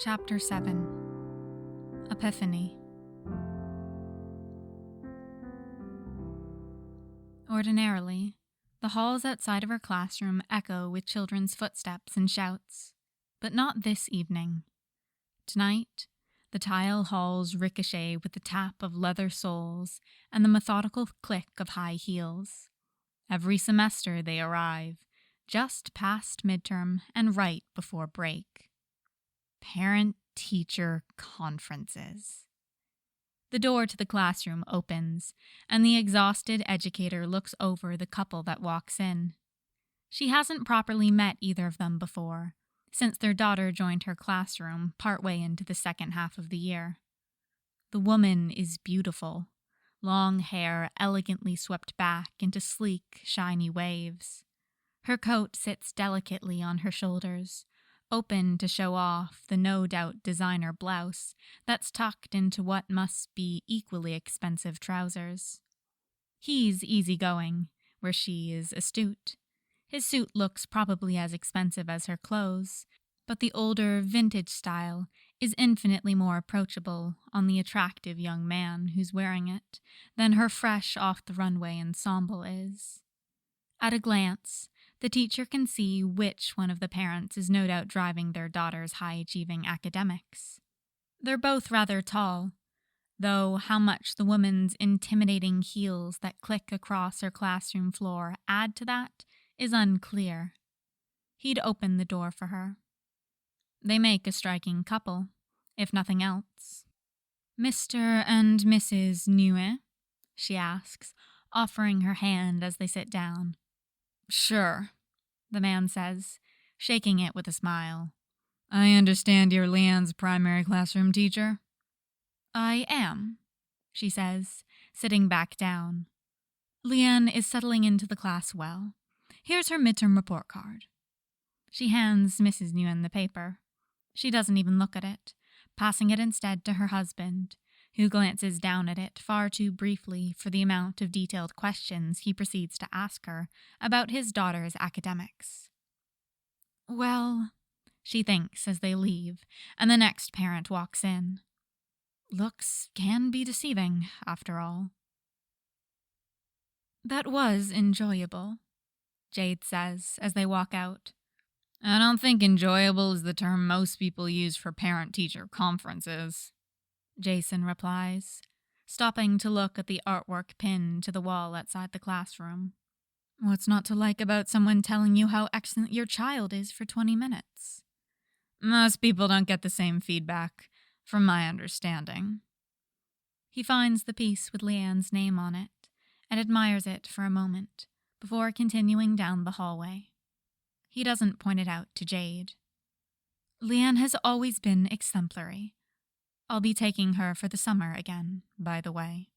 Chapter 7 Epiphany. Ordinarily, the halls outside of her classroom echo with children's footsteps and shouts, but not this evening. Tonight, the tile halls ricochet with the tap of leather soles and the methodical click of high heels. Every semester they arrive, just past midterm and right before break. Parent-teacher conferences. The door to the classroom opens, and the exhausted educator looks over the couple that walks in. She hasn't properly met either of them before, since their daughter joined her classroom partway into the second half of the year. The woman is beautiful, long hair elegantly swept back into sleek, shiny waves. Her coat sits delicately on her shoulders, open to show off the no-doubt designer blouse that's tucked into what must be equally expensive trousers. He's easygoing, where she is astute. His suit looks probably as expensive as her clothes, but the older, vintage style is infinitely more approachable on the attractive young man who's wearing it than her fresh off-the-runway ensemble is. At a glance, the teacher can see which one of the parents is no doubt driving their daughter's high-achieving academics. They're both rather tall, though how much the woman's intimidating heels that click across her classroom floor add to that is unclear. He'd open the door for her. They make a striking couple, if nothing else. "Mr. and Mrs. Newe?" she asks, offering her hand as they sit down. "Sure," the man says, shaking it with a smile. "I understand you're Lian's primary classroom teacher?" "I am," she says, sitting back down. "Lian is settling into the class well. Here's her midterm report card." She hands Mrs. Newen the paper. She doesn't even look at it, passing it instead to her husband, who glances down at it far too briefly for the amount of detailed questions he proceeds to ask her about his daughter's academics. "Well," she thinks as they leave, and the next parent walks in. Looks can be deceiving, after all. "That was enjoyable," Jade says as they walk out. "I don't think enjoyable is the term most people use for parent-teacher conferences," Jason replies, stopping to look at the artwork pinned to the wall outside the classroom. "What's not to like about someone telling you how excellent your child is for 20 minutes? "Most people don't get the same feedback, from my understanding." He finds the piece with Lian's name on it and admires it for a moment before continuing down the hallway. He doesn't point it out to Jade. "Lian has always been exemplary. I'll be taking her for the summer again, by the way."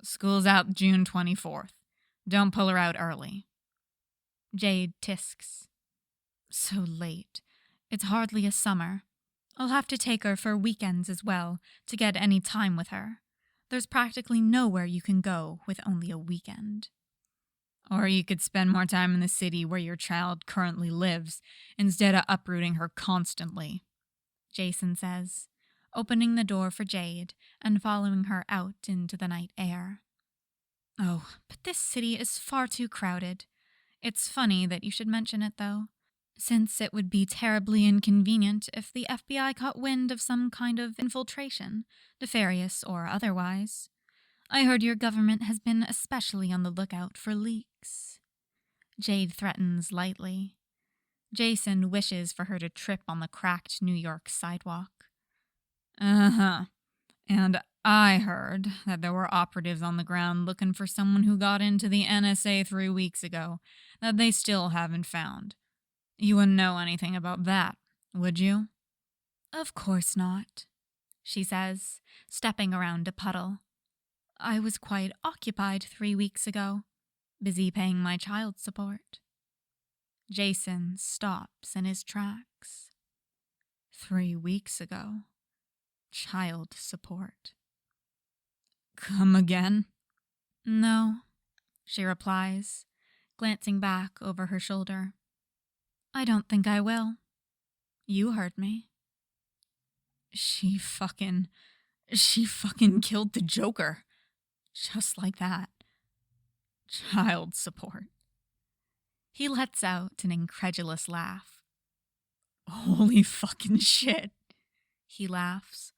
"School's out June 24th. Don't pull her out early." Jade tisks. "So late. It's hardly a summer. I'll have to take her for weekends as well to get any time with her. There's practically nowhere you can go with only a weekend." "Or you could spend more time in the city where your child currently lives instead of uprooting her constantly," Jason says, opening the door for Jade and following her out into the night air. "Oh, but this city is far too crowded. It's funny that you should mention it, though, since it would be terribly inconvenient if the FBI caught wind of some kind of infiltration, nefarious or otherwise. I heard your government has been especially on the lookout for leaks." Jade threatens lightly. Jason wishes for her to trip on the cracked New York sidewalk. "Uh-huh. And I heard that there were operatives on the ground looking for someone who got into the NSA 3 weeks ago that they still haven't found. You wouldn't know anything about that, would you?" "Of course not," she says, stepping around a puddle. "I was quite occupied 3 weeks ago, busy paying my child support." Jason stops in his tracks. 3 weeks ago. Child support. "Come again?" "No," she replies, glancing back over her shoulder. "I don't think I will. You heard me." She fucking killed the Joker. Just like that. Child support. He lets out an incredulous laugh. Holy fucking shit. He laughs.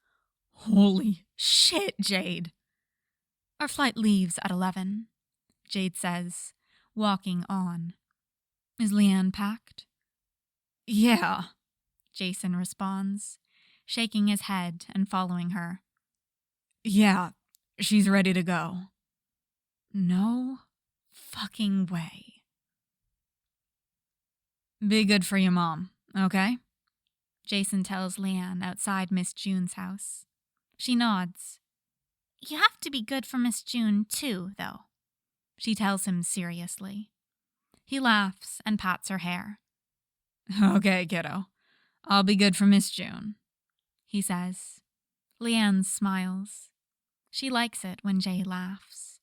Holy shit, Jade. Our flight leaves at 11, Jade says, walking on. Is Lian packed? Yeah, Jason responds, shaking his head and following her. Yeah, she's ready to go. No fucking way. Be good for your mom, okay? Jason tells Lian outside Miss June's house. She nods. You have to be good for Miss June, too, though, she tells him seriously. He laughs and pats her hair. Okay, kiddo. I'll be good for Miss June, he says. Lian smiles. She likes it when Jay laughs.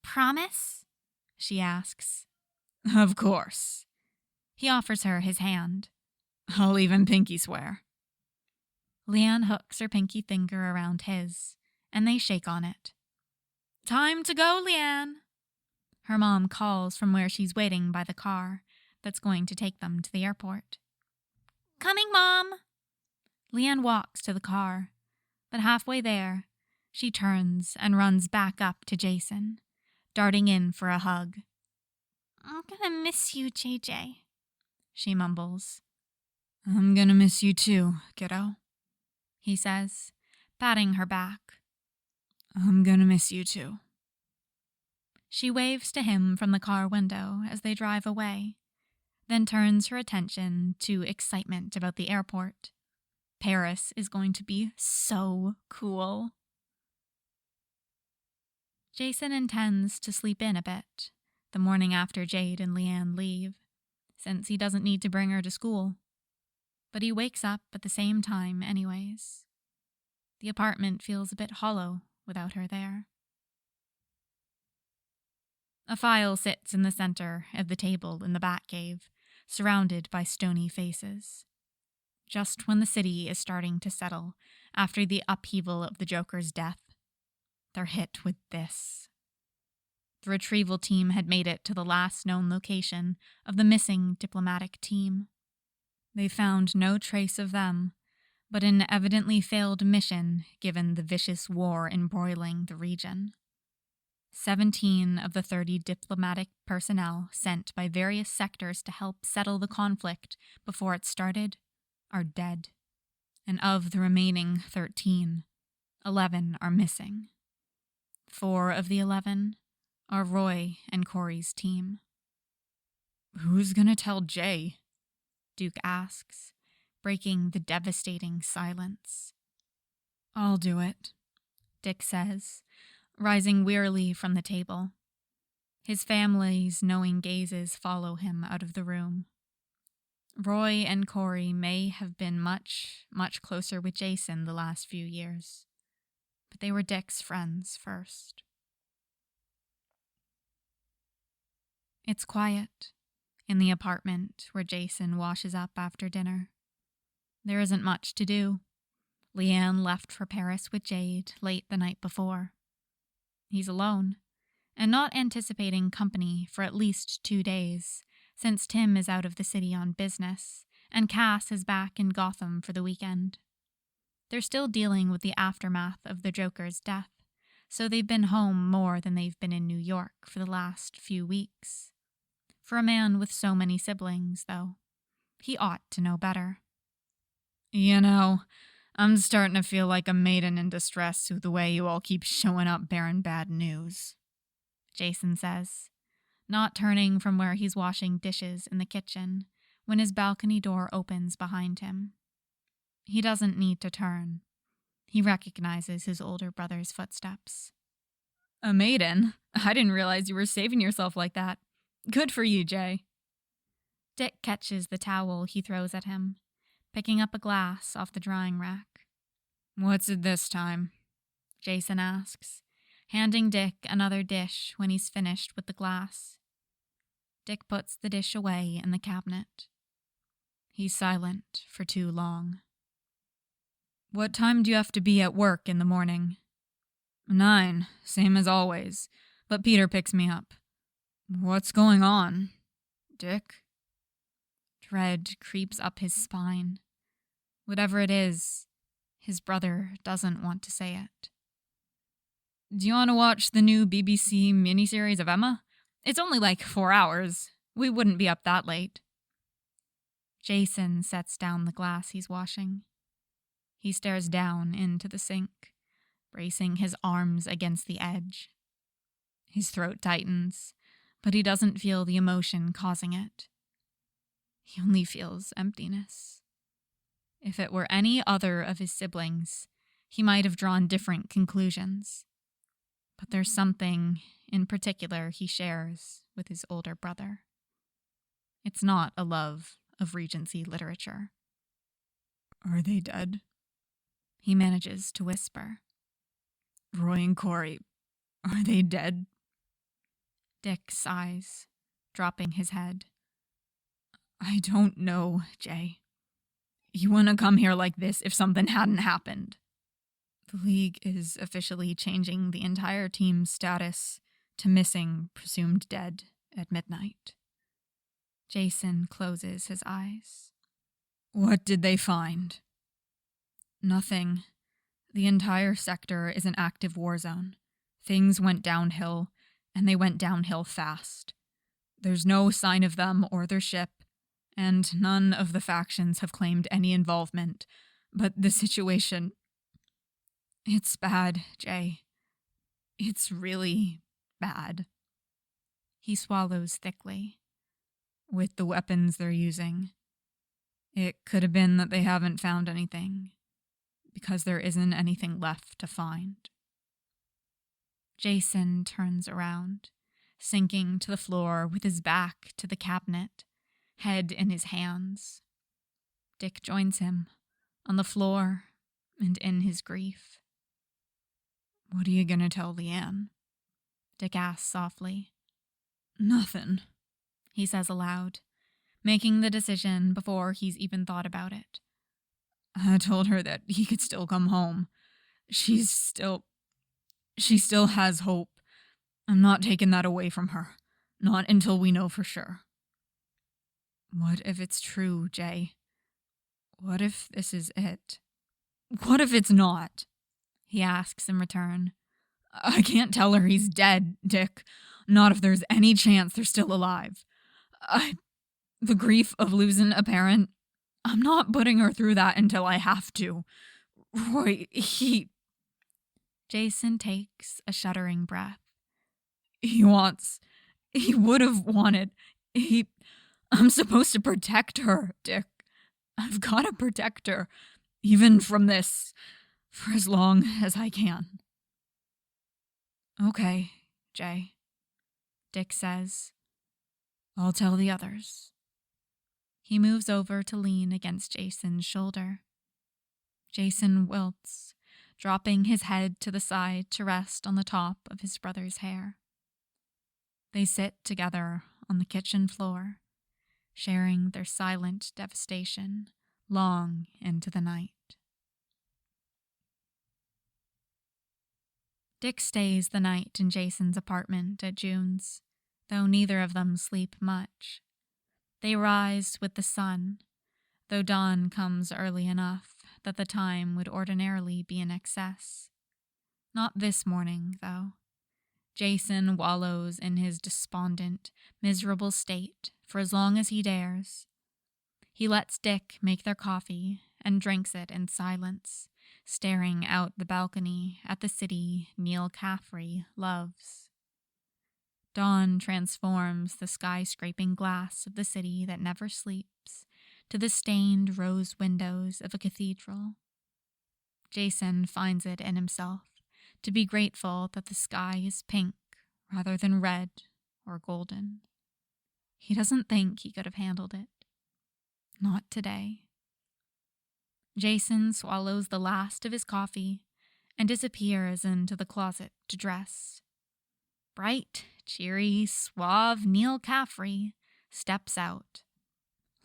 Promise? She asks. Of course. He offers her his hand. I'll even pinky swear. Lian hooks her pinky finger around his, and they shake on it. Time to go, Lian. Her mom calls from where she's waiting by the car that's going to take them to the airport. Coming, Mom. Lian walks to the car, but halfway there, she turns and runs back up to Jason, darting in for a hug. I'm gonna miss you, JJ, she mumbles. I'm gonna miss you too, kiddo, he says, patting her back. I'm gonna miss you too. She waves to him from the car window as they drive away, then turns her attention to excitement about the airport. Paris is going to be so cool. Jason intends to sleep in a bit the morning after Jade and Lian leave, since he doesn't need to bring her to school. But he wakes up at the same time anyways. The apartment feels a bit hollow without her there. A file sits in the center of the table in the Batcave, surrounded by stony faces. Just when the city is starting to settle after the upheaval of the Joker's death, they're hit with this. The retrieval team had made it to the last known location of the missing diplomatic team. They found no trace of them, but an evidently failed mission given the vicious war embroiling the region. 17 of the 30 diplomatic personnel sent by various sectors to help settle the conflict before it started are dead. And of the remaining 13, 11 are missing. 4 of the 11 are Roy and Corey's team. Who's gonna tell Jay? Duke asks, breaking the devastating silence. I'll do it, Dick says, rising wearily from the table. His family's knowing gazes follow him out of the room. Roy and Corey may have been much, much closer with Jason the last few years, but they were Dick's friends first. It's quiet in the apartment where Jason washes up after dinner. There isn't much to do. Lian left for Paris with Jade late the night before. He's alone, and not anticipating company for at least 2 days, since Tim is out of the city on business, and Cass is back in Gotham for the weekend. They're still dealing with the aftermath of the Joker's death, so they've been home more than they've been in New York for the last few weeks. For a man with so many siblings, though, he ought to know better. You know, I'm starting to feel like a maiden in distress with the way you all keep showing up bearing bad news, Jason says, not turning from where he's washing dishes in the kitchen when his balcony door opens behind him. He doesn't need to turn. He recognizes his older brother's footsteps. A maiden? I didn't realize you were saving yourself like that. Good for you, Jay. Dick catches the towel he throws at him, picking up a glass off the drying rack. What's it this time? Jason asks, handing Dick another dish when he's finished with the glass. Dick puts the dish away in the cabinet. He's silent for too long. What time do you have to be at work in the morning? 9, same as always, but Peter picks me up. What's going on, Dick? Dread creeps up his spine. Whatever it is, his brother doesn't want to say it. Do you want to watch the new BBC miniseries of Emma? It's only like 4 hours. We wouldn't be up that late. Jason sets down the glass he's washing. He stares down into the sink, bracing his arms against the edge. His throat tightens, but he doesn't feel the emotion causing it. He only feels emptiness. If it were any other of his siblings, he might have drawn different conclusions. But there's something in particular he shares with his older brother. It's not a love of Regency literature. Are they dead? He manages to whisper. Roy and Corey, are they dead? Dick sighs, dropping his head. I don't know, Jay. You wouldn't come here like this if something hadn't happened. The League is officially changing the entire team's status to missing, presumed dead at midnight. Jason closes his eyes. What did they find? Nothing. The entire sector is an active war zone. Things went downhill, and they went downhill fast. There's no sign of them or their ship, and none of the factions have claimed any involvement. But the situation... It's bad, Jay. It's really bad. He swallows thickly. With the weapons they're using, it could have been that they haven't found anything, because there isn't anything left to find. Jason turns around, sinking to the floor with his back to the cabinet, head in his hands. Dick joins him, on the floor and in his grief. What are you gonna tell Lian? Dick asks softly. Nothing, he says aloud, making the decision before he's even thought about it. I told her that he could still come home. She still has hope. I'm not taking that away from her. Not until we know for sure. What if it's true, Jay? What if this is it? What if it's not? He asks in return. I can't tell her he's dead, Dick. Not if there's any chance they're still alive. The grief of losing a parent, I'm not putting her through that until I have to. Roy, Jason takes a shuddering breath. He would have wanted, I'm supposed to protect her, Dick. I've got to protect her, even from this, for as long as I can. Okay, Jay, Dick says. I'll tell the others. He moves over to lean against Jason's shoulder. Jason wilts, dropping his head to the side to rest on the top of his brother's hair. They sit together on the kitchen floor, sharing their silent devastation long into the night. Dick stays the night in Jason's apartment at June's, though neither of them sleep much. They rise with the sun, though dawn comes early enough that the time would ordinarily be in excess. Not this morning, though. Jason wallows in his despondent, miserable state for as long as he dares. He lets Dick make their coffee and drinks it in silence, staring out the balcony at the city Neal Caffrey loves. Dawn transforms the skyscraping glass of the city that never sleeps to the stained rose windows of a cathedral. Jason finds it in himself to be grateful that the sky is pink rather than red or golden. He doesn't think he could have handled it. Not today. Jason swallows the last of his coffee and disappears into the closet to dress. Bright, cheery, suave Neal Caffrey steps out.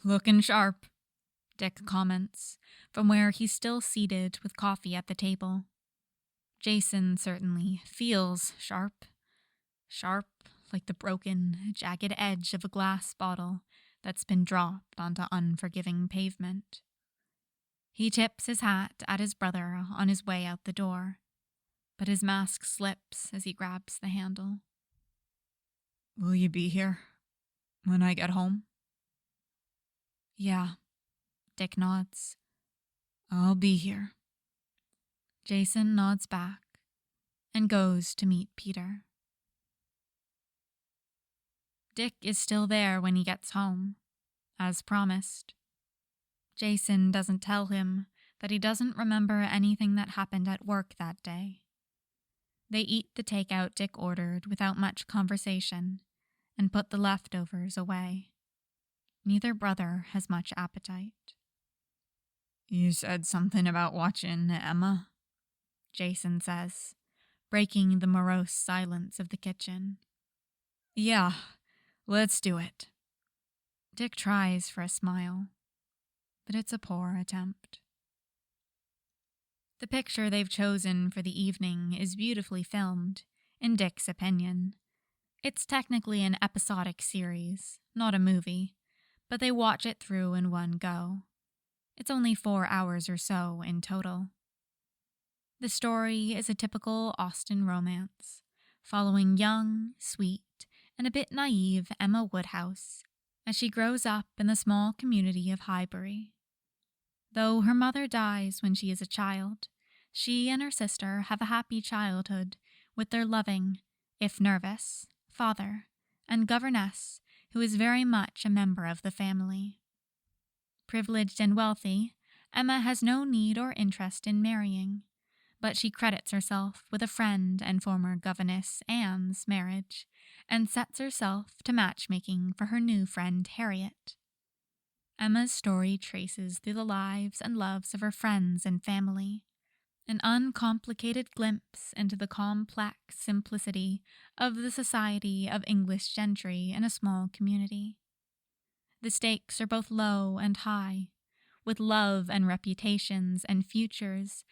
Looking sharp, Dick comments, from where he's still seated with coffee at the table. Jason certainly feels sharp. Sharp like the broken, jagged edge of a glass bottle that's been dropped onto unforgiving pavement. He tips his hat at his brother on his way out the door, but his mask slips as he grabs the handle. "Will you be here when I get home?" "Yeah," Dick nods. "I'll be here." Jason nods back and goes to meet Peter. Dick is still there when he gets home, as promised. Jason doesn't tell him that he doesn't remember anything that happened at work that day. They eat the takeout Dick ordered without much conversation and put the leftovers away. Neither brother has much appetite. "You said something about watching Emma," Jason says, breaking the morose silence of the kitchen. "Yeah, let's do it." Dick tries for a smile, but it's a poor attempt. The picture they've chosen for the evening is beautifully filmed, in Dick's opinion. It's technically an episodic series, not a movie, but they watch it through in one go. It's only 4 hours or so in total. The story is a typical Austen romance, following young, sweet, and a bit naive Emma Woodhouse as she grows up in the small community of Highbury. Though her mother dies when she is a child, she and her sister have a happy childhood with their loving, if nervous, father and governess who is very much a member of the family. Privileged and wealthy, Emma has no need or interest in marrying, but she credits herself with a friend and former governess Anne's marriage and sets herself to matchmaking for her new friend Harriet. Emma's story traces through the lives and loves of her friends and family, an uncomplicated glimpse into the complex simplicity of the society of English gentry in a small community. The stakes are both low and high, with love and reputations and futures,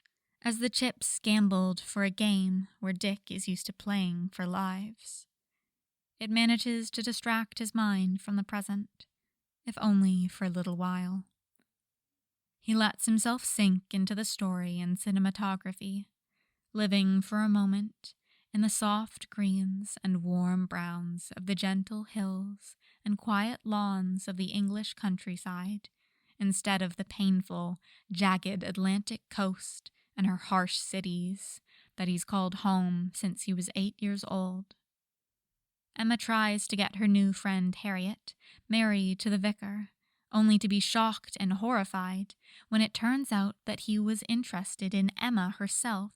as the chips gambled for a game where Dick is used to playing for lives. It manages to distract his mind from the present, if only for a little while. He lets himself sink into the story and cinematography, living for a moment in the soft greens and warm browns of the gentle hills and quiet lawns of the English countryside, instead of the painful, jagged Atlantic coast and her harsh cities that he's called home since he was 8 years old. Emma tries to get her new friend Harriet married to the vicar, only to be shocked and horrified when it turns out that he was interested in Emma herself.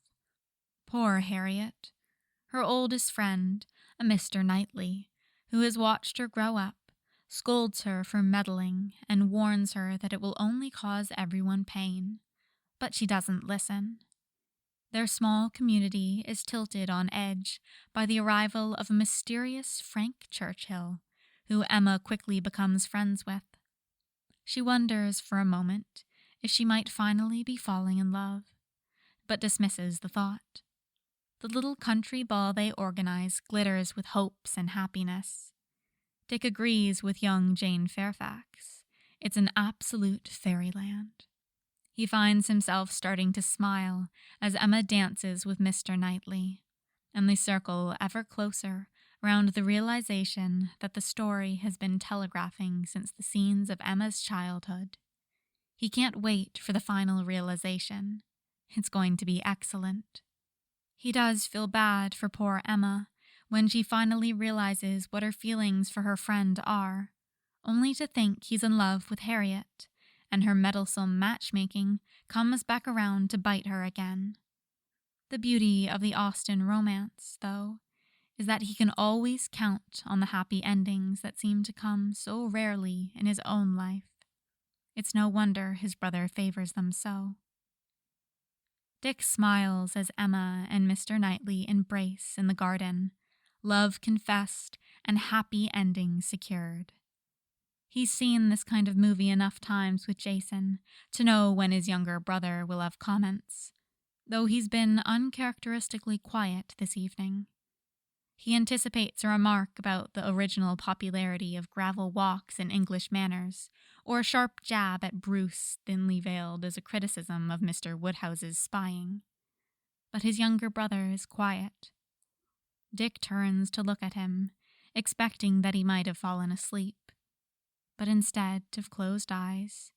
Poor Harriet. Her oldest friend, a Mr. Knightley, who has watched her grow up, scolds her for meddling and warns her that it will only cause everyone pain. But she doesn't listen. Their small community is tilted on edge by the arrival of a mysterious Frank Churchill, who Emma quickly becomes friends with. She wonders for a moment if she might finally be falling in love, but dismisses the thought. The little country ball they organize glitters with hopes and happiness. Dick agrees with young Jane Fairfax. It's an absolute fairyland. He finds himself starting to smile as Emma dances with Mr. Knightley, and they circle ever closer around the realization that the story has been telegraphing since the scenes of Emma's childhood. He can't wait for the final realization. It's going to be excellent. He does feel bad for poor Emma when she finally realizes what her feelings for her friend are, only to think he's in love with Harriet, and her meddlesome matchmaking comes back around to bite her again. The beauty of the Austen romance, though, is that he can always count on the happy endings that seem to come so rarely in his own life. It's no wonder his brother favors them so. Dick smiles as Emma and Mr. Knightley embrace in the garden, love confessed and happy endings secured. He's seen this kind of movie enough times with Jason to know when his younger brother will have comments, though he's been uncharacteristically quiet this evening. He anticipates a remark about the original popularity of gravel walks and English manners, or a sharp jab at Bruce thinly veiled as a criticism of Mr. Woodhouse's spying. But his younger brother is quiet. Dick turns to look at him, expecting that he might have fallen asleep. But instead of closed eyes,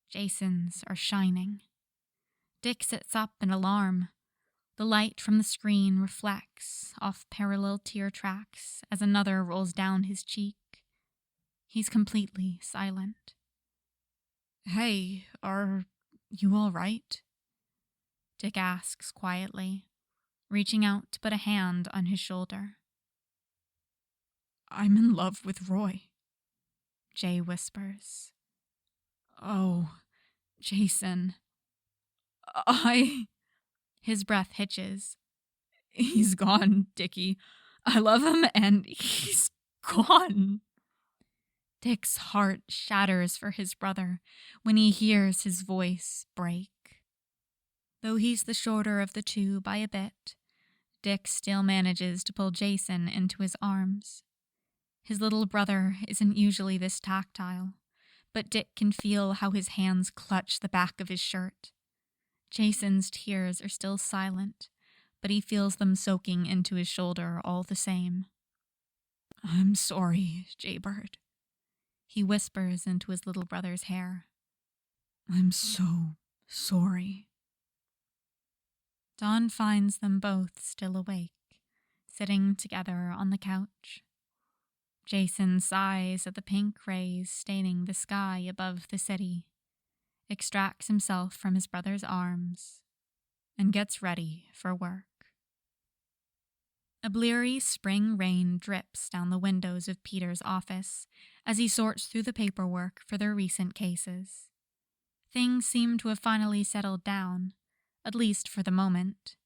Jason's are shining. Dick sits up in alarm. The light from the screen reflects off parallel tear tracks as another rolls down his cheek. He's completely silent. "Hey, are you all right?" Dick asks quietly, reaching out to put a hand on his shoulder. "I'm in love with Roy," Jay whispers. "Oh, Jason, His breath hitches. "He's gone, Dickie. I love him and he's gone." Dick's heart shatters for his brother when he hears his voice break. Though he's the shorter of the two by a bit, Dick still manages to pull Jason into his arms. His little brother isn't usually this tactile, but Dick can feel how his hands clutch the back of his shirt. Jason's tears are still silent, but he feels them soaking into his shoulder all the same. "I'm sorry, Jaybird," he whispers into his little brother's hair. "I'm so sorry." Dawn finds them both still awake, sitting together on the couch. Jason sighs at the pink rays staining the sky above the city, extracts himself from his brother's arms, and gets ready for work. A bleary spring rain drips down the windows of Peter's office as he sorts through the paperwork for their recent cases. Things seem to have finally settled down, at least for the moment.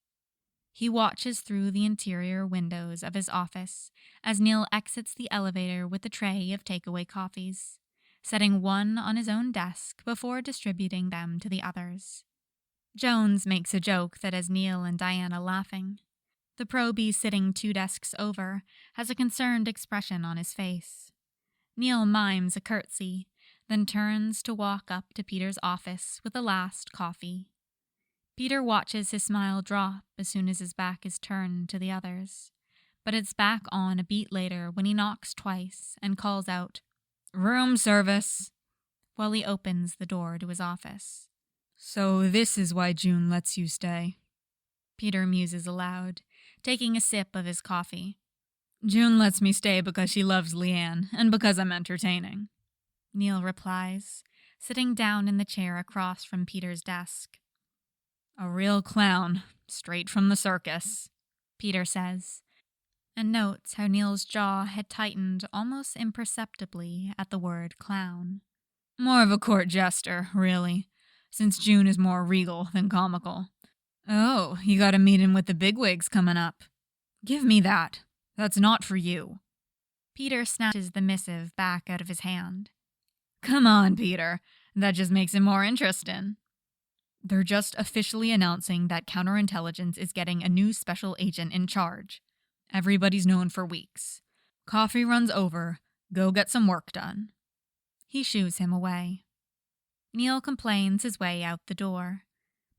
He watches through the interior windows of his office as Neal exits the elevator with a tray of takeaway coffees, setting one on his own desk before distributing them to the others. Jones makes a joke that has Neal and Diana laughing. The probie sitting 2 desks over has a concerned expression on his face. Neal mimes a curtsy, then turns to walk up to Peter's office with the last coffee. Peter watches his smile drop as soon as his back is turned to the others, but it's back on a beat later when he knocks twice and calls out, "Room service," while he opens the door to his office. "So this is why June lets you stay," Peter muses aloud, taking a sip of his coffee. "June lets me stay because she loves Lian and because I'm entertaining," Neal replies, sitting down in the chair across from Peter's desk. "A real clown, straight from the circus," Peter says, and notes how Neal's jaw had tightened almost imperceptibly at the word clown. "More of a court jester, really, since June is more regal than comical. Oh, you got a meeting with the bigwigs coming up. Give me that. That's not for you." Peter snatches the missive back out of his hand. "Come on, Peter. That just makes it more interesting." "They're just officially announcing that counterintelligence is getting a new special agent in charge. Everybody's known for weeks. Coffee runs over. Go get some work done." He shoos him away. Neal complains his way out the door,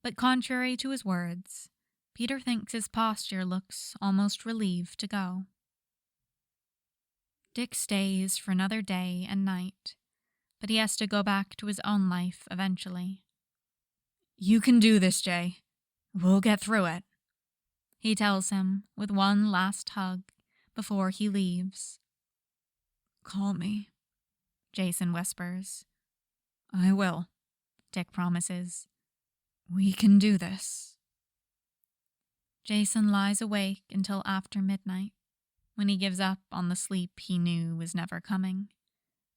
but contrary to his words, Peter thinks his posture looks almost relieved to go. Dick stays for another day and night, but he has to go back to his own life eventually. "You can do this, Jay. We'll get through it," he tells him with one last hug before he leaves. "Call me," Jason whispers. "I will," Dick promises. "We can do this." Jason lies awake until after midnight, when he gives up on the sleep he knew was never coming,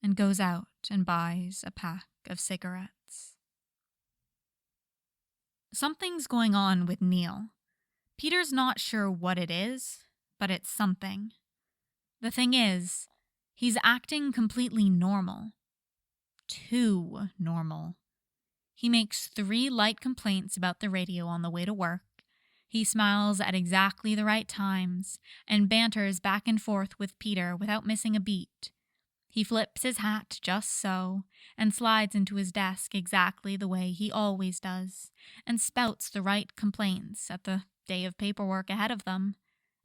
and goes out and buys a pack of cigarettes. Something's going on with Neal. Peter's not sure what it is, but it's something. The thing is, he's acting completely normal, too normal. He makes 3 light complaints about the radio on the way to work. He smiles at exactly the right times and banters back and forth with Peter without missing a beat. He flips his hat just so and slides into his desk exactly the way he always does and spouts the right complaints at the day of paperwork ahead of them.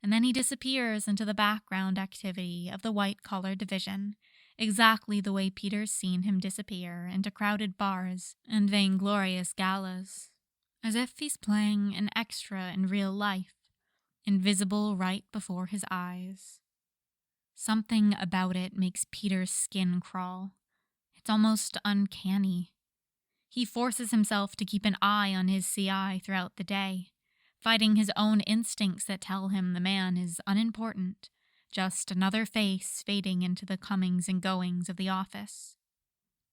And then he disappears into the background activity of the white-collar division, exactly the way Peter's seen him disappear into crowded bars and vainglorious galas, as if he's playing an extra in real life, invisible right before his eyes. Something about it makes Peter's skin crawl. It's almost uncanny. He forces himself to keep an eye on his CI throughout the day, fighting his own instincts that tell him the man is unimportant, just another face fading into the comings and goings of the office.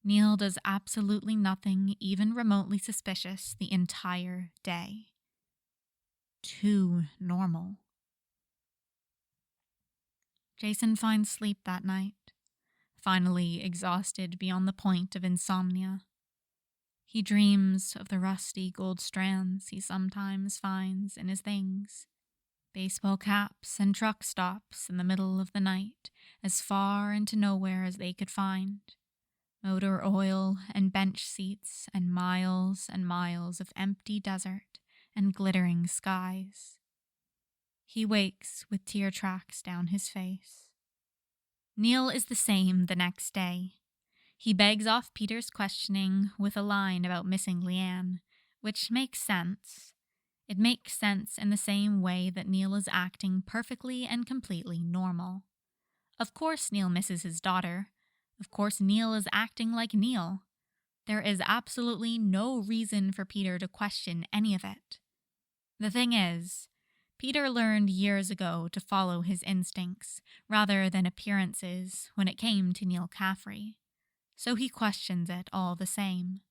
Neal does absolutely nothing even remotely suspicious the entire day. Too normal. Jason finds sleep that night, finally exhausted beyond the point of insomnia. He dreams of the rusty gold strands he sometimes finds in his things, baseball caps and truck stops in the middle of the night, as far into nowhere as they could find, motor oil and bench seats and miles of empty desert and glittering skies. He wakes with tear tracks down his face. Neal is the same the next day. He begs off Peter's questioning with a line about missing Lian, which makes sense. It makes sense in the same way that Neal is acting perfectly and completely normal. Of course Neal misses his daughter. Of course Neal is acting like Neal. There is absolutely no reason for Peter to question any of it. The thing is, Peter learned years ago to follow his instincts rather than appearances when it came to Neal Caffrey, so he questions it all the same.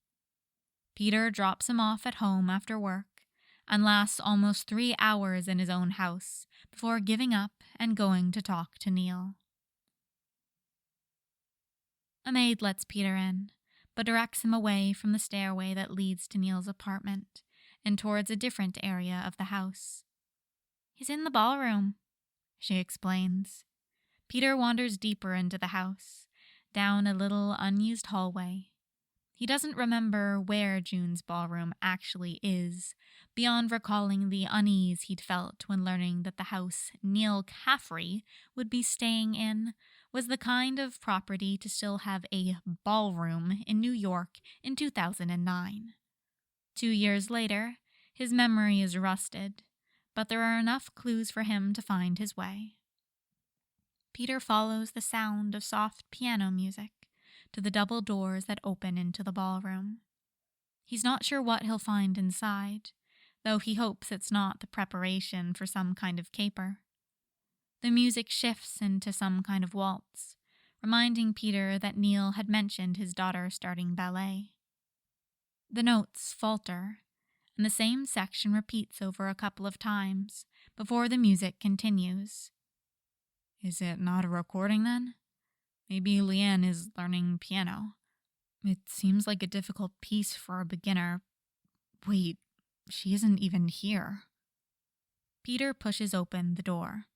Peter drops him off at home after work and lasts almost 3 hours in his own house before giving up and going to talk to Neal. A maid lets Peter in, but directs him away from the stairway that leads to Neal's apartment and towards a different area of the house. "He's in the ballroom," she explains. Peter wanders deeper into the house, down a little unused hallway. He doesn't remember where June's ballroom actually is, beyond recalling the unease he'd felt when learning that the house Neal Caffrey would be staying in was the kind of property to still have a ballroom in New York in 2009. 2 years later, his memory is rusted, but there are enough clues for him to find his way. Peter follows the sound of soft piano music to the double doors that open into the ballroom. He's not sure what he'll find inside, though he hopes it's not the preparation for some kind of caper. The music shifts into some kind of waltz, reminding Peter that Neal had mentioned his daughter starting ballet. The notes falter, and the same section repeats over a couple of times before the music continues. Is it not a recording then? Maybe Lian is learning piano. It seems like a difficult piece for a beginner. Wait, she isn't even here. Peter pushes open the door.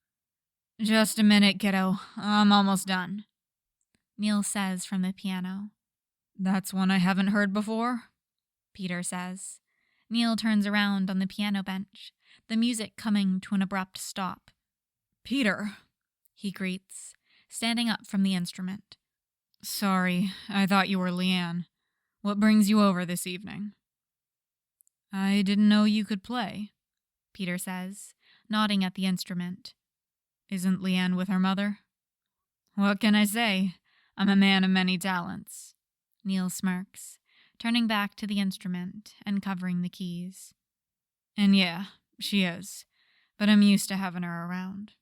"Just a minute, kiddo. I'm almost done," Neal says from the piano. "That's one I haven't heard before," Peter says. Neal turns around on the piano bench, the music coming to an abrupt stop. "Peter," he greets, standing up from the instrument. "Sorry, I thought you were Lian. What brings you over this evening?" "I didn't know you could play," Peter says, nodding at the instrument. "Isn't Lian with her mother?" "What can I say? I'm a man of many talents," Neal smirks, turning back to the instrument and covering the keys. "And yeah, she is, but I'm used to having her around."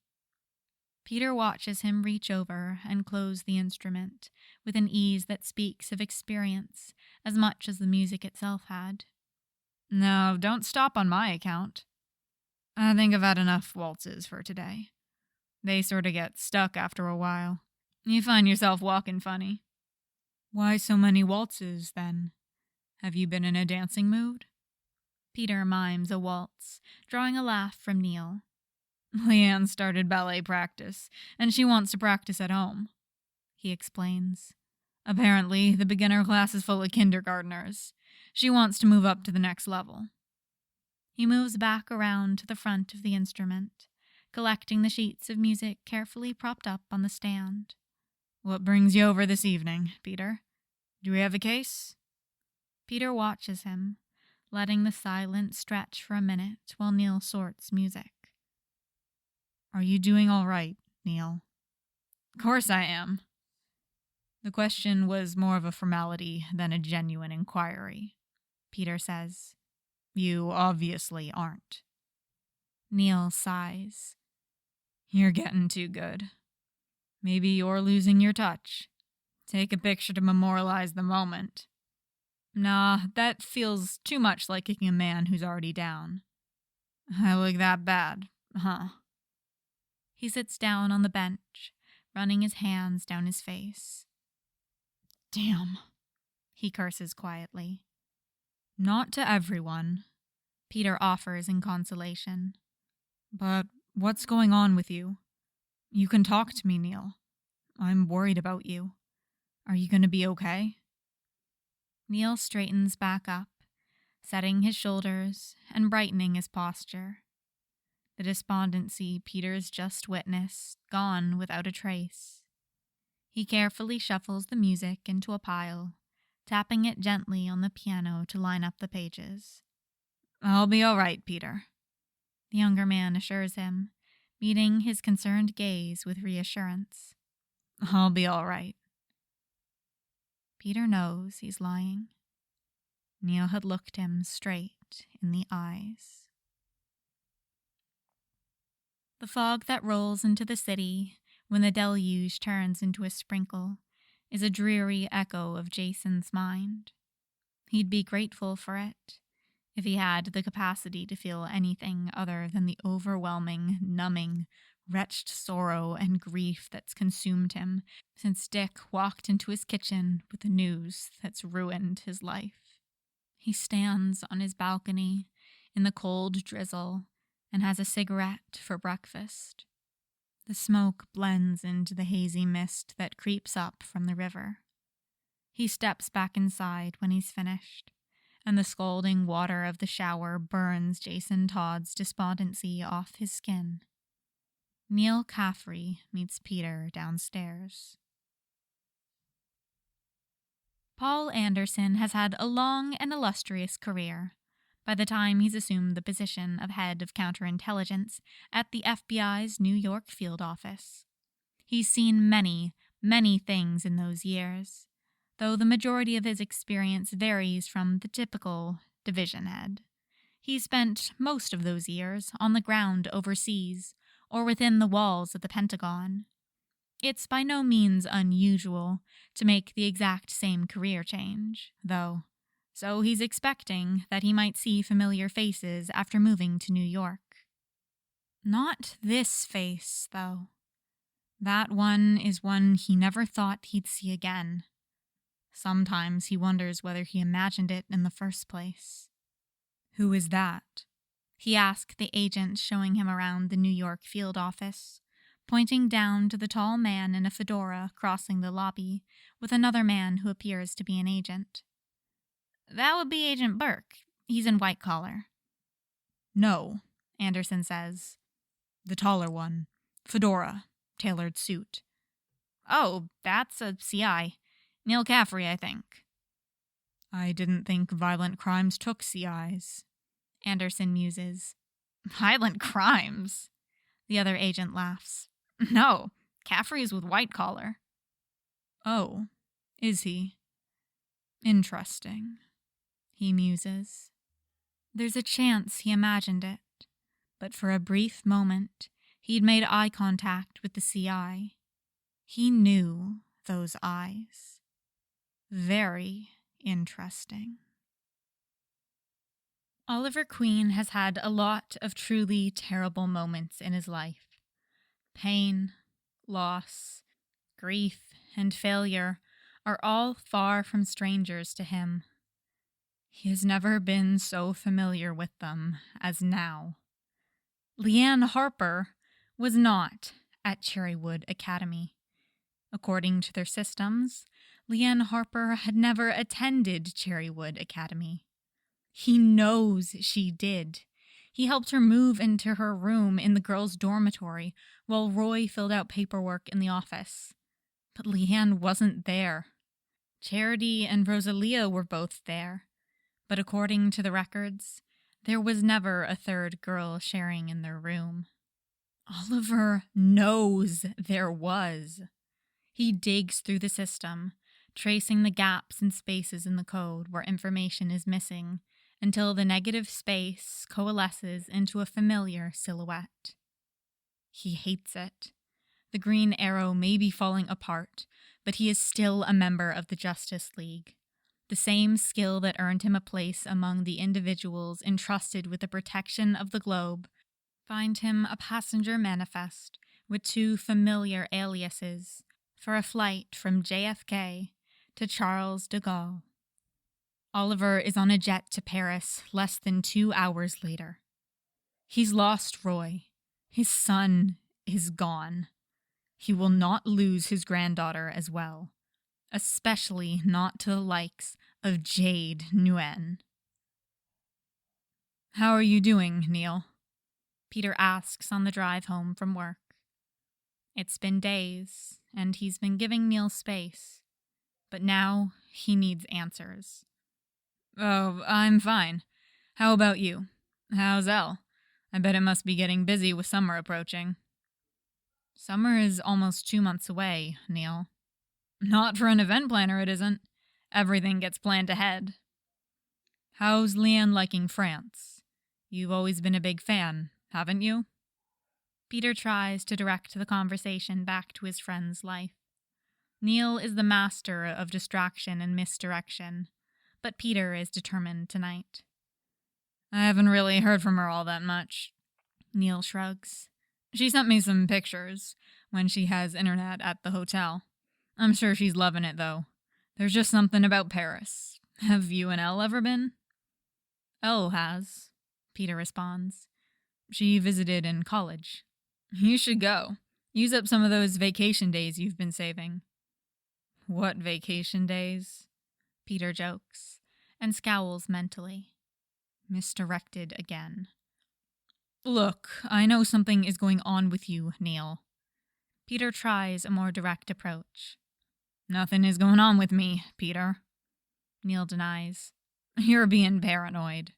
Peter watches him reach over and close the instrument with an ease that speaks of experience as much as the music itself had. "No, don't stop on my account. I think I've had enough waltzes for today. They sort of get stuck after a while. You find yourself walking funny." Why so many waltzes, then? Have you been in a dancing mood? Peter mimes a waltz, drawing a laugh from Neal. Lian started ballet practice, and she wants to practice at home, he explains. Apparently, the beginner class is full of kindergartners. She wants to move up to the next level. He moves back around to the front of the instrument, collecting the sheets of music carefully propped up on the stand. What brings you over this evening, Peter? Do we have a case? Peter watches him, letting the silence stretch for a minute while Neal sorts music. Are you doing all right, Neal? Of course I am. The question was more of a formality than a genuine inquiry. Peter says, You obviously aren't. Neal sighs. You're getting too good. Maybe you're losing your touch. Take a picture to memorialize the moment. Nah, that feels too much like kicking a man who's already down. I look that bad, huh? He sits down on the bench, running his hands down his face. Damn, he curses quietly. Not to everyone, Peter offers in consolation. But what's going on with you? You can talk to me, Neal. I'm worried about you. Are you going to be okay? Neal straightens back up, setting his shoulders and brightening his posture. The despondency Peter's just witnessed gone without a trace. He carefully shuffles the music into a pile, tapping it gently on the piano to line up the pages. I'll be all right, Peter, the younger man assures him, meeting his concerned gaze with reassurance. I'll be all right. Peter knows he's lying. Neal had looked him straight in the eyes. The fog that rolls into the city when the deluge turns into a sprinkle is a dreary echo of Jason's mind. He'd be grateful for it if he had the capacity to feel anything other than the overwhelming, numbing, wretched sorrow and grief that's consumed him since Dick walked into his kitchen with the news that's ruined his life. He stands on his balcony in the cold drizzle and has a cigarette for breakfast. The smoke blends into the hazy mist that creeps up from the river. He steps back inside when he's finished, and the scalding water of the shower burns Jason Todd's despondency off his skin. Neal Caffrey meets Peter downstairs. Paul Anderson has had a long and illustrious career. By the time he's assumed the position of head of counterintelligence at the FBI's New York field office. He's seen many, many things in those years, though the majority of his experience varies from the typical division head. He spent most of those years on the ground overseas or within the walls of the Pentagon. It's by no means unusual to make the exact same career change, though. So he's expecting that he might see familiar faces after moving to New York. Not this face, though. That one is one he never thought he'd see again. Sometimes he wonders whether he imagined it in the first place. Who is that? He asked the agent showing him around the New York field office, pointing down to the tall man in a fedora crossing the lobby with another man who appears to be an agent. That would be Agent Burke. He's in white collar. No, Anderson says. The taller one. Fedora. Tailored suit. Oh, that's a CI. Neal Caffrey, I think. I didn't think violent crimes took CIs. Anderson muses. Violent crimes? The other agent laughs. No, Caffrey's with white collar. Oh, is he? Interesting. He muses. There's a chance he imagined it, but for a brief moment, he'd made eye contact with the CI. He knew those eyes. Very interesting. Oliver Queen has had a lot of truly terrible moments in his life. Pain, loss, grief, and failure are all far from strangers to him. He has never been so familiar with them as now. Lian Harper was not at Cherrywood Academy. According to their systems, Lian Harper had never attended Cherrywood Academy. He knows she did. He helped her move into her room in the girls' dormitory while Roy filled out paperwork in the office. But Lian wasn't there. Charity and Rosalia were both there, but according to the records, there was never a third girl sharing in their room. Oliver knows there was. He digs through the system, tracing the gaps and spaces in the code where information is missing, until the negative space coalesces into a familiar silhouette. He hates it. The green arrow may be falling apart, but he is still a member of the Justice League. The same skill that earned him a place among the individuals entrusted with the protection of the globe find him a passenger manifest with 2 familiar aliases for a flight from JFK to Charles de Gaulle. Oliver is on a jet to Paris less than 2 hours later. He's lost Roy. His son is gone. He will not lose his granddaughter as well, especially not to the likes of Jade Nguyen. "How are you doing, Neal?" Peter asks on the drive home from work. It's been days, and he's been giving Neal space, but now he needs answers. "Oh, I'm fine. How about you? How's Elle? I bet it must be getting busy with summer approaching." "Summer is almost 2 months away, Neal." "Not for an event planner, it isn't. Everything gets planned ahead." "How's Lian liking France? You've always been a big fan, haven't you?" Peter tries to direct the conversation back to his friend's life. Neal is the master of distraction and misdirection, but Peter is determined tonight. "I haven't really heard from her all that much." Neal shrugs. "She sent me some pictures when she has internet at the hotel. I'm sure she's loving it, though. There's just something about Paris. Have you and Elle ever been?" "Elle has," Peter responds. "She visited in college." "You should go. Use up some of those vacation days you've been saving." "What vacation days?" Peter jokes, and scowls mentally. Misdirected again. "Look, I know something is going on with you, Neal." Peter tries a more direct approach. "Nothing is going on with me, Peter." Neal denies. "You're being paranoid."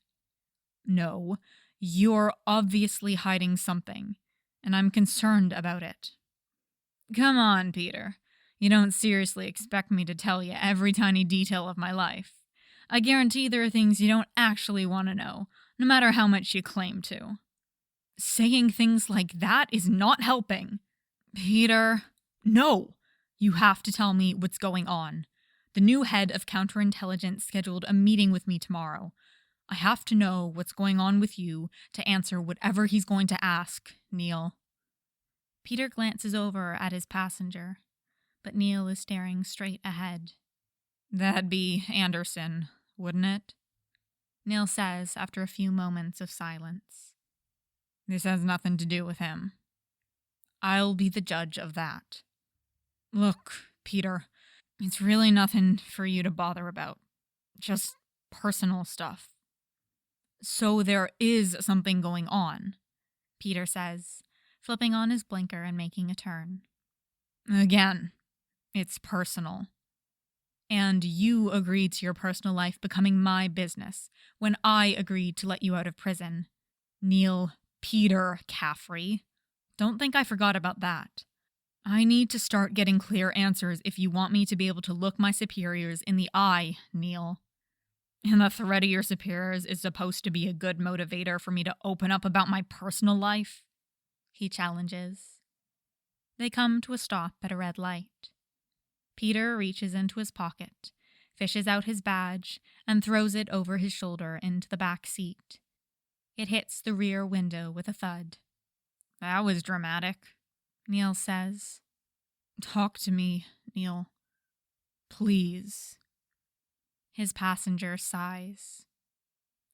"No, you're obviously hiding something, and I'm concerned about it." "Come on, Peter. You don't seriously expect me to tell you every tiny detail of my life. I guarantee there are things you don't actually want to know, no matter how much you claim to." "Saying things like that is not helping." "Peter, no! You have to tell me what's going on. The new head of counterintelligence scheduled a meeting with me tomorrow. I have to know what's going on with you to answer whatever he's going to ask, Neal." Peter glances over at his passenger, but Neal is staring straight ahead. "That'd be Anderson, wouldn't it?" Neal says after a few moments of silence. "This has nothing to do with him." "I'll be the judge of that." "Look, Peter, it's really nothing for you to bother about. Just personal stuff." "So there is something going on," Peter says, flipping on his blinker and making a turn. "Again, it's personal. And you agreed to your personal life becoming my business when I agreed to let you out of prison. Neal Peter Caffrey. Don't think I forgot about that. I need to start getting clear answers if you want me to be able to look my superiors in the eye, Neal. And the threat of your superiors is supposed to be a good motivator for me to open up about my personal life?" he challenges. They come to a stop at a red light. Peter reaches into his pocket, fishes out his badge, and throws it over his shoulder into the back seat. It hits the rear window with a thud. "That was dramatic," Neal says. "Talk to me, Neal." Please. His passenger sighs.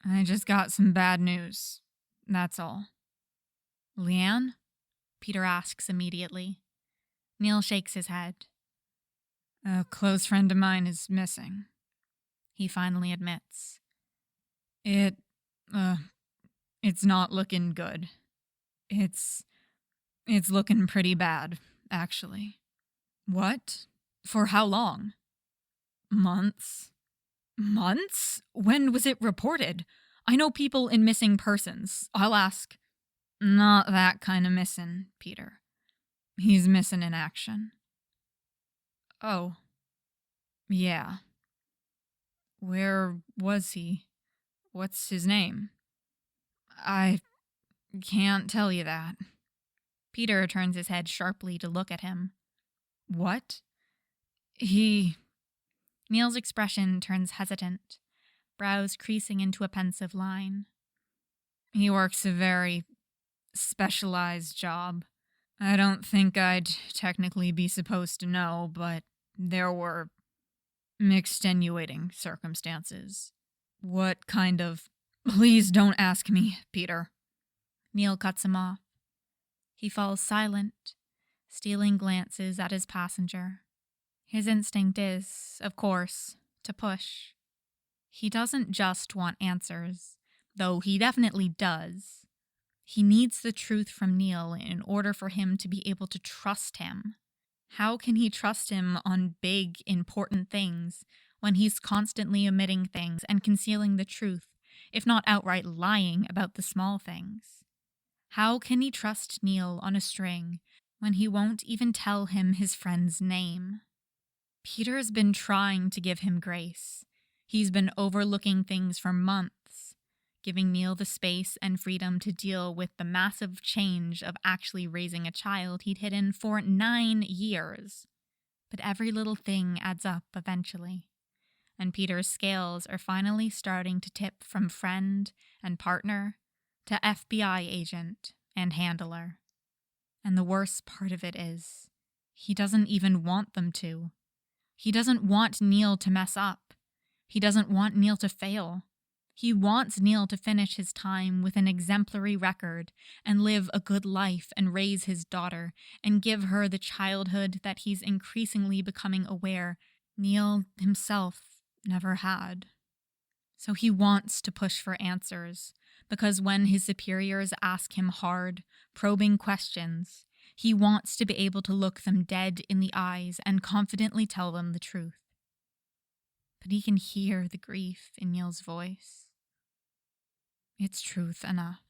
I just got some bad news. That's all. Lian? Peter asks immediately. Neal shakes his head. A close friend of mine is missing, he finally admits. It's not looking good. It's looking pretty bad, actually. What? For how long? Months. Months? When was it reported? I know people in missing persons. I'll ask. Not that kind of missing, Peter. He's missing in action. Oh. Yeah. Where was he? What's his name? I can't tell you that. Peter turns his head sharply to look at him. What? Neal's expression turns hesitant, brows creasing into a pensive line. He works a very specialized job. I don't think I'd technically be supposed to know, but there were extenuating circumstances. What kind of... Please don't ask me, Peter. Neal cuts him off. He falls silent, stealing glances at his passenger. His instinct is, of course, to push. He doesn't just want answers, though he definitely does. He needs the truth from Neal in order for him to be able to trust him. How can he trust him on big, important things when he's constantly omitting things and concealing the truth, if not outright lying about the small things? How can he trust Neal on a string when he won't even tell him his friend's name? Peter's been trying to give him grace. He's been overlooking things for months, giving Neal the space and freedom to deal with the massive change of actually raising a child he'd hidden for 9 years. But every little thing adds up eventually, and Peter's scales are finally starting to tip from friend and partner to FBI agent and handler. And the worst part of it is, he doesn't even want them to. He doesn't want Neal to mess up. He doesn't want Neal to fail. He wants Neal to finish his time with an exemplary record and live a good life and raise his daughter and give her the childhood that he's increasingly becoming aware Neal himself never had. So he wants to push for answers, because when his superiors ask him hard, probing questions, he wants to be able to look them dead in the eyes and confidently tell them the truth. But he can hear the grief in Neal's voice. It's truth enough.